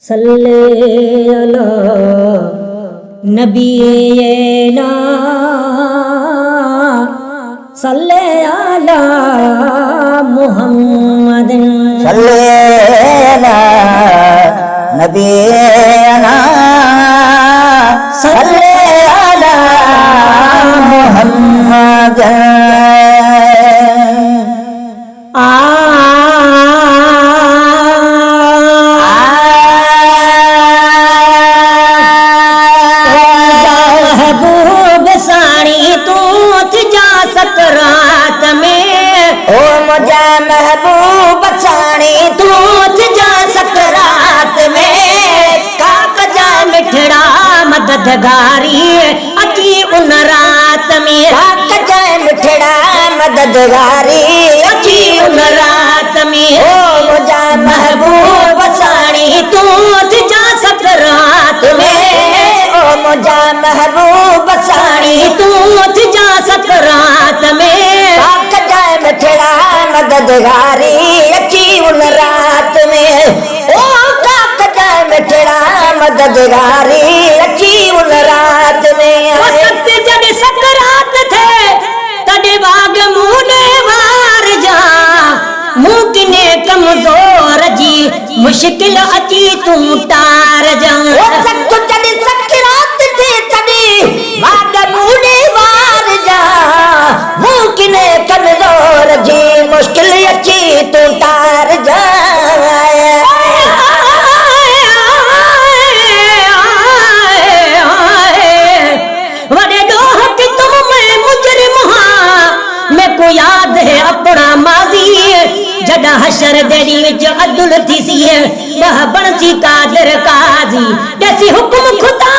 सल्ले अला नबीना सल्ले अला मुहम्मदिन सल्ले अला नबीना सल्ले अला मुहम्मदिन। सकरात में ओ मुझे महबूब साणी तू जा सकरात में काक जा मिठड़ा मददगारी अची उन रात में काक जा मिठड़ा मददगारी अची उन रात में ओ मुझे महबूब साणी तू जा सकरात में ओ मुझे महबूब साणी तू जा सकरात में काक जा मिठड़ा मददगारी अची उन रात में ओ काक जा मिठड़ा मददगारी अची उन रात में। सत्य जब सकरात थे तड़े बाग मुने वार जा मुमकिन कमजोर जी मुश्किल अची तू तार जा सत्य जब सकरात थे तड़े बाग मुने वार जा मुमकिन कमजोर जी मुश्किल अची तू तार जा। याद है अपना माजी जड़ा हशर देड़ी विच अदुल थी सी वह बनसी कादर काजी जैसी हुक्म खुदा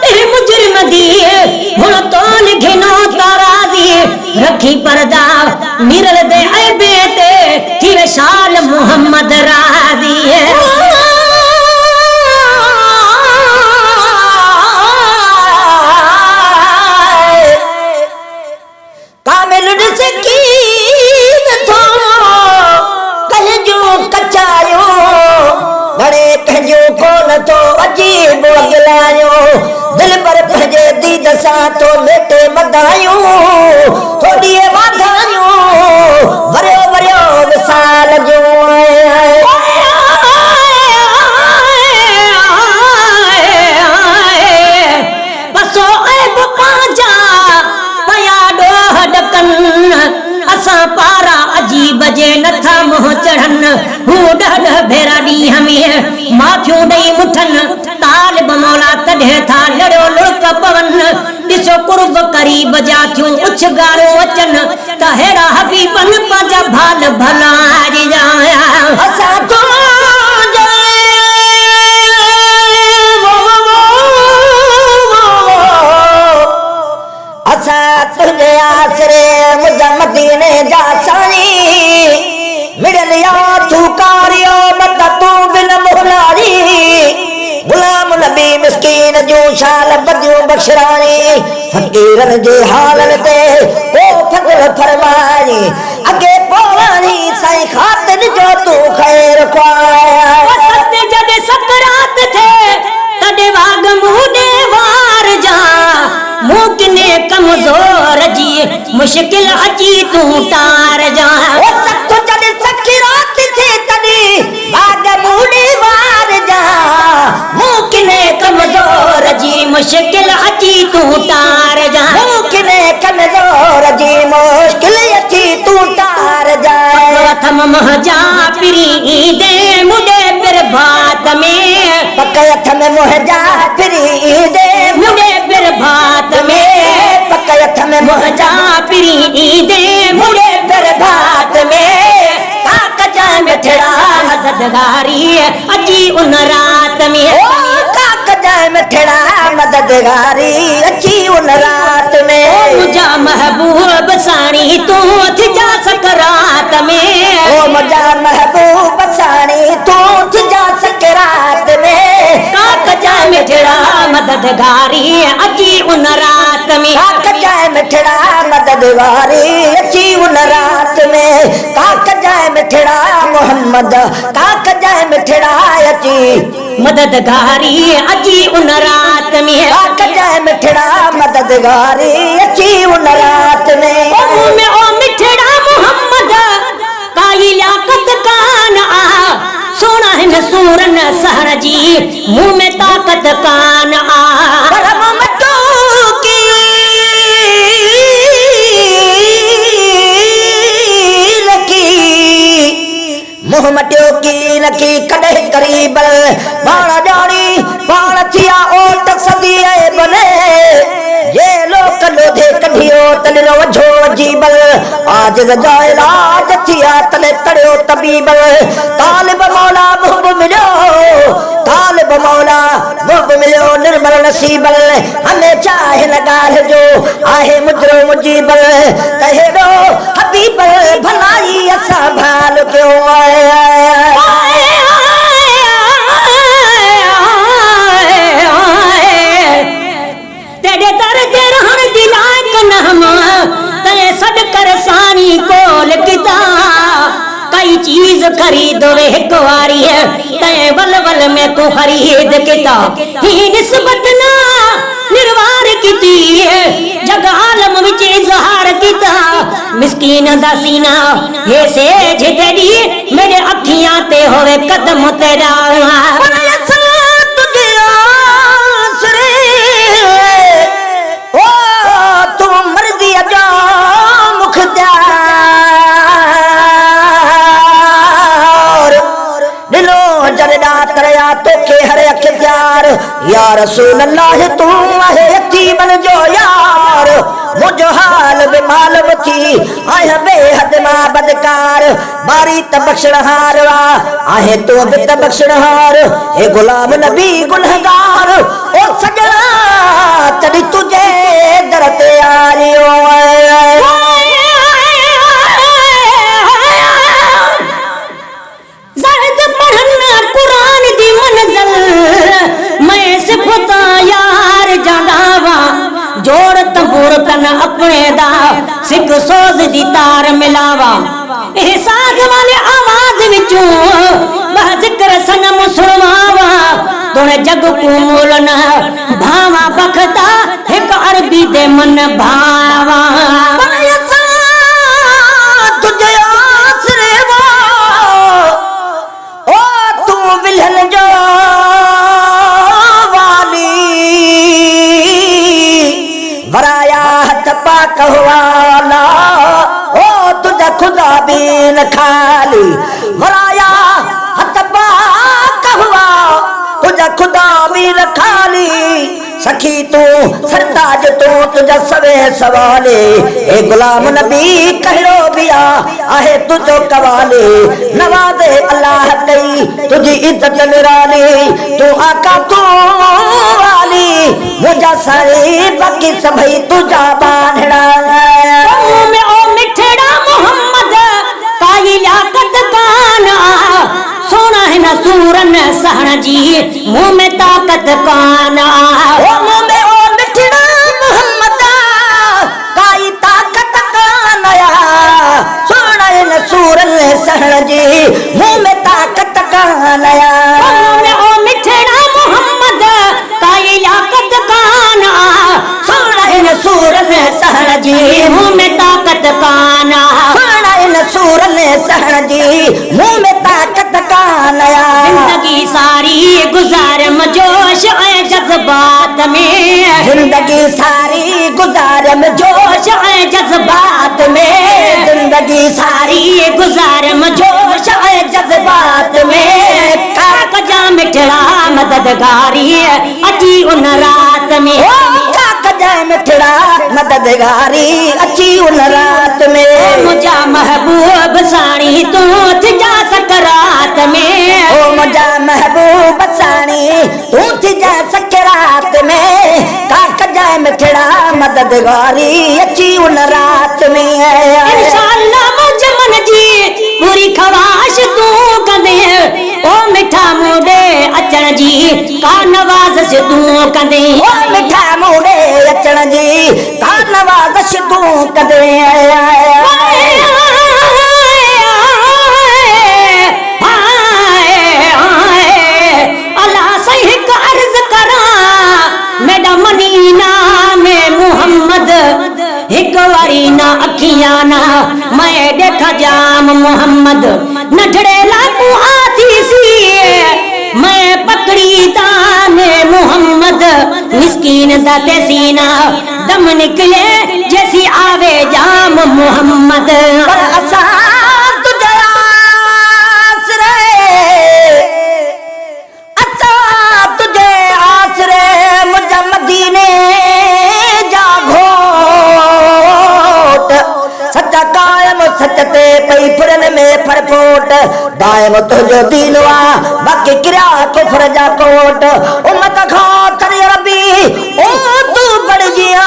ए मुजरिम दी हुन तो लिखनो ताराजी रखी पर्दा मिरल दे ऐबे ते थी शाल मोहम्मद राजी तो अजीब अगलायो दिल पर भजे दीद सा तो लेटे मदायो थोड़ी वाधायो वरियो वरियो विसाल जो बसो ऐब पांजा पया डोह डकन असा पारा अजीब जे नथा मोह चढ़न हूं ॾह भेरा ॾींहं हमें माथियूं ॾेई मुठन तालिब मौला तॾहिं था लड़ो लुड़क पवन ॾिसो कुर्ब करीब जा थियूं उछगारो अचन त हेड़ा हबीबन पंहिंजा भाल भला जाया असा तो असा तुझे आसरे मुझा मदीने जा सानी मिडल या तू कारियो मत तू बिन मुहलारी गुलाम नबी मिस्कीन जो शाल बदियो बख्शरानी फकीरन जे हालन ते ओ फजल फरमानी अगे पोवानी साईं खातिर जो तू खैर ख्वाया। सत्य जॾे सकरात थे तॾे वाग मुने वार जा मुमकिन कमजोर जी मुश्किल अची तू तार जा सत्य जॾे सकरात थे तॾे वाग मुने वार जा मुमकिन कमजोर जी मुश्किल अची तू तार जा मुमकिन कमजोर जी मुश्किल अची तू तार जा। प्रथम महजा पिरी दे मुडे फिर भात में पकयथ में मुहजा फिरी दे मुडे फिर भात में पकयथ में महजा पिरी दे मुडे फिर भात में काक जा मिठड़ा मददगारी अची उन रात में काक जा मिठड़ा मददगारी अची उन रात में मुझा महबूब साणी तू जा सकरात में ओ मुझा महबूब साणी तू जा सकरात में काक जा मिठड़ा मददगारी अची उन रात में काक जा मिठड़ा मददगारी अची उन रात में काक जा मिठड़ा मोहम्मद काक जा मिठड़ा अची मददगारी अची उन रात में का कजाए मिठड़ा मददगारी अची उन रात में मुंह में ओ मिठड़ा मोहम्मद काई लियाकत कान आ सोना है न सूरन सहर जी मुंह में ताकत कान आ परम मटो की लकी मुंह मटियो की लकी कदे करीबल बाण जानी बाण थिया ओट सदी ए बने ये लोक लोधे कढियो तने वझो जीबल आज जायला जथिया तने तड़ियो तबीबल तालिब मौला मुहब मिलो तालिब मौला मुहब मिलो निर्मल नसीबल हमें चाहे लगाल जो आहे मुजरो मुजीबल कहे दो हबीबल भलाई असा भाल क्यों तेरे दर ते रहन दी लायक न हम तेरे सद कर सानी कोल किता कई चीज खरीद वे एक वारी है ते बल बल में तू खरीद किता ही निस्बत ना निर्वार कीती है जग आलम विच इजहार किता मिस्कीन दा सीना ये से जितड़ी मेरे अखियां ते होवे कदम तेरा या रसूल अल्लाह तू आहे यतीमन जो यार मुझो हाल बेमाल बची आया बेहद मां बदकार बारी तबक्षणहार वा आहे तो बे तबक्षणहार ए गुलाम नबी गुनहगार ओ सजना तड़ी तुझे दर ते आरियो ज़र्द पढ़ना कुरान दी मंज़िल मैं सिफत यार जगावा जोड़ तंबूर तन अपने दा सिख सोज दी तार मिलावा एहसास वाले आवाज विचों बह जिक्र सनम सुनवावा तुण जग को मोलन भावा बखता एक अरबी दे मन भावा तुझे आसरे वो ओ तू विलन जो वराया हथ पाक वाला ओ तुझे खुदा भी न खाली वराया हथ पाक हुआ तुझे खुदा भी न खाली सखी तू सरताज तू तुझे सवे सवाले ए गुलाम नबी कहलो बिया आहे तुझो कवाले नवाजे अल्लाह कई तुझी इज्जत निराली तू आका तू वाली मुझा सारी बाकी सभई तुझा बांधड़ा में ओ मिठड़ा मोहम्मद काई लियाकत काना सोना है न सूरन सहन जी मुंह में ताकत काना ओ मुंह में ओ मिठड़ा मोहम्मद काई ताकत काना सोना है न सूरन सहन जी मुंह में ताकत काना मुंह में ओ मिठड़ा मोहम्मद काई लियाकत काना सोना है न सूरन सहन जी मुंह में ताकत काना सोना है न सूरन सहन जी मुंह में ताकत काना जिंदगी सारी गुजार मजोश है जज्बात में जिंदगी सारी गुजार जोश है जज्बात में जिंदगी सारी गुजार मजोश है जज्बात में काक जा मिठड़ा मददगारी अची उन रात में जय मिठड़ा मददगारी अची उन रात में मुझा महबूब साणी तू जा सकरात में ओ मुझा महबूब साणी तू जा सकरात में काक जय मिठड़ा मददगारी अची उन रात में इंशाअल्लाह मुझ मन जी पूरी ख्वाहिश तू कंदे ओ मिठा मूडे अचण जी का नवाज़ तू कंदे ओ मिठा मूडे अचण जी का नवाज़ तू कंदे अल्लाह अखियां ना मैं देखा जाम मोहम्मद नठड़े लाकू आती सी मैं पकड़ी ताने मोहम्मद मिस्कीन दाते सीना दम निकले जैसी आवे जाम मोहम्मद पर असा तुझे आसरे असा तुझे आसरे मुझे मदीने जा घोट सच्चा कायम सचते पई फुरन में फरफोट दायम तुझो दीनवा बाकी क्रिया कुफर जा कोट उम्मत खा कर रबी ओ तू बढ़ जिया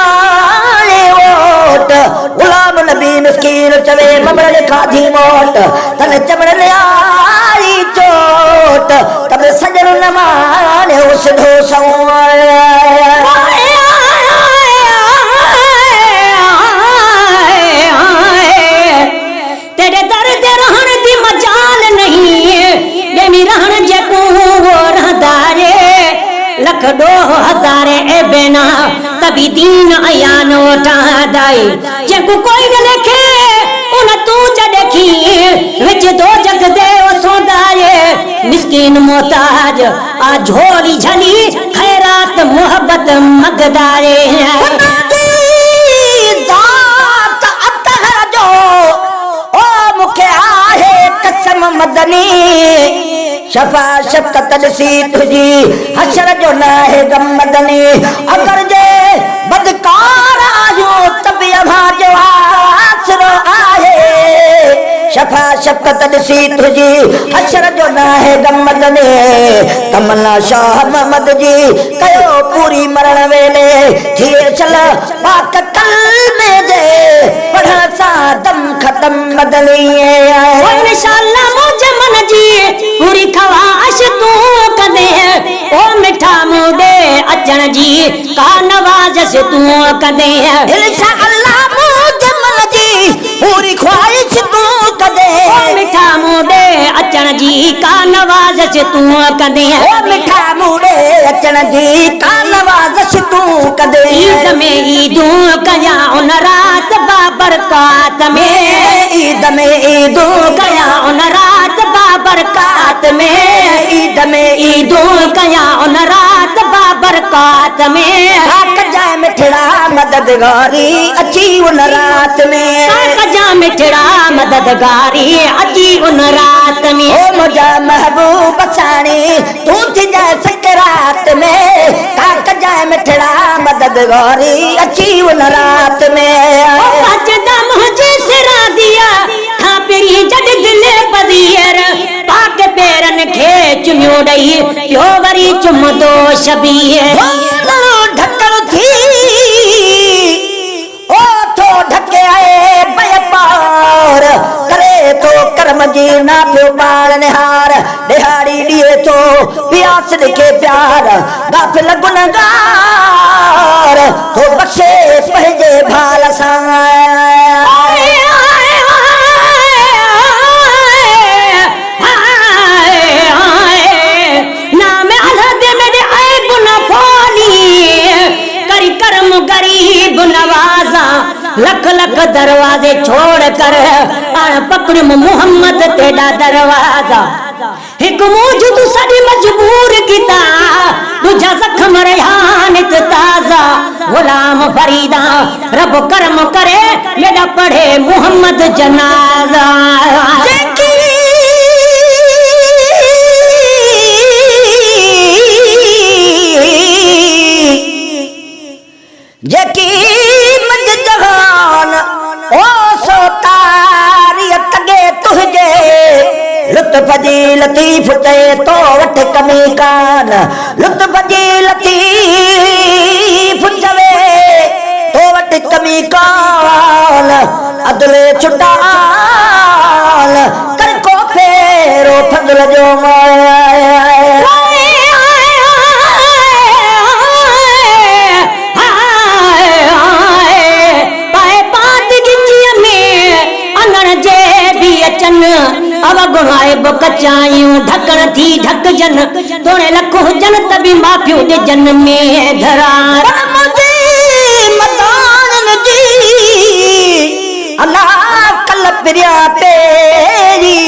ओट गुलाम नबी मिस्कीन चवे ममर खाधी मोट तने चमड़ ले आई चोट तब सजन न माने उस ढोसों तेरे दर्द रहन दी मजाल नहीं बेमी रहन जेको वो रहदारे लख दो हजारे ए बेना तभी दीन अयान उठा दाए जेको कोई न लिखे उन तू च देखी विच दो जग दे सोदारे मिस्कीन मोहताज आ झोली झली खैरात मोहब्बत मगदारे मदनी शफा शफकत सी तुझी हशर जो ना है गम मदनी अगर जे बदकार आयो तब यहाँ जो आसरो आहे शफा शफकत सी तुझी हशर जो ना है गम मदनी तमन्ना शाह मोहम्मद जी कयो पूरी मरण वेले जिए चल पाक कल में जे पढ़ा सा दम खत्म मदनी इंशाअल्लाह मुझे मन जी पूरी ख्वाहिश तू कदे ओ मिठा मुडे अचन जी का नवाज़ तू कदे इंशाअल्लाह मुझे मन जी पूरी ख्वाहिश तू कदे ओ मिठा मुडे अचन जी का नवाज़ तू कदे ओ मिठा मुडे अचन जी का नवाज़ तू कदे ईद में ईदूं कया उन रात बाबरकात में ईद में ईदूं कया उन रात बाबरकात में ईद में ईदूं कया उन रात बाबरकात में हक जाए मिठड़ा मददगारी अची उन रात में हक जा मिठड़ा मददगारी अची उन रात में ओ मुझा महबूब साणी तू थी जाए सकरात में हक जाए मिठड़ा मददगारी अची उन रात में बचदा मुझे सिरा दिया खा पेरी जड दिले पदियर पाक पेरन खे चुम्यो डई यो वरी चुम दो शबीर ढक्कन थी ओ तो ढके आए बयपार करे तो कर्म जी ना पियो बाल निहार दिहाड़ी दिए तो प्यास लिखे प्यार गाफिल गुनगार तो बख्शे पहजे भाल सा गरीब नवाजा लख लख दरवाजे छोड़ कर पकड़ मोहम्मद तेरा दरवाजा एक मुझ तू सदी मजबूर किता तुझा जख्म रेहान ताजा गुलाम फरीदा रब करम करे मेरा पढ़े मोहम्मद जनाजा जकी मज जहान ओ सो तारियत गे तुझे लुत्फ जी लतीफ ते तो वट कमी कान लुत्फ जी लतीफ चवे तो वट कमी कान अदले छुटाल कर को फेरो फजल जो अब गुनाए बकचायूं ढकण थी ढक जन तोड़े लख हुजन तभी माफियों दे जन में धरा मुझे मतान जी अल्लाह कल पिरिया पेरी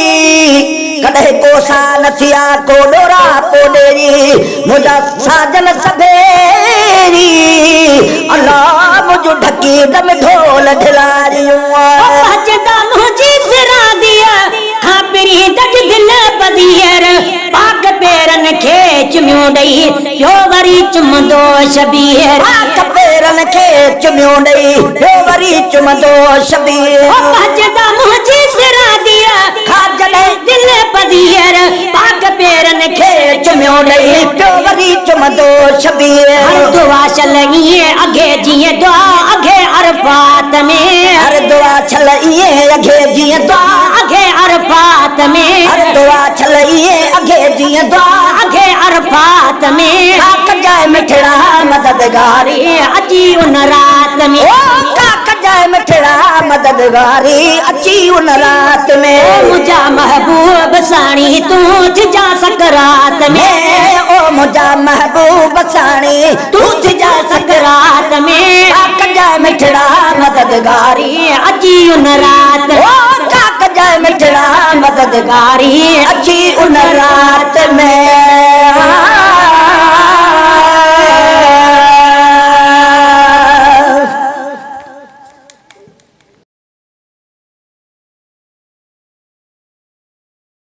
कदे कोसा नथिया को डोरा को डेरी मुझा साजन सभेरी अल्लाह मुझो ढकी दम ढोल ढिलारियूं बजदा मुझी सिरा दिया खापरी दज दिल बदियर पाक पेरन खे चुमियो ॾई यो वरी चुमंदो शबीर पाक पेरन खे चुमियो ॾई यो वरी चुमंदो शबीर बजदा मुझी सिरा दिया जॾहिं दिल बदियर पाक पेरन खे चुमियो ॾई यो वरी चुमंदो शबीर हर दुआ चल इएं अॻे जीअं दुआ अॻे अरफात में हर दुआ छल इएं अॻे जीअं दुआ अॻे अरफात में हर दुआ छल इएं अॻे जीअं दुआ अॻे अरफात में काक जाए मिठड़ा मददगारी अची उन रात में ओ काक जाए मिठड़ा मददगारी अची उन रात में मुझा महबूब साणी तू जा सकरात में ओ मुझा महबूब साणी तू जा सकरात में काक जाए मिठड़ा मददगारी अची उन रात ओ काक जाए मिठड़ा मददगारी अची उन रात में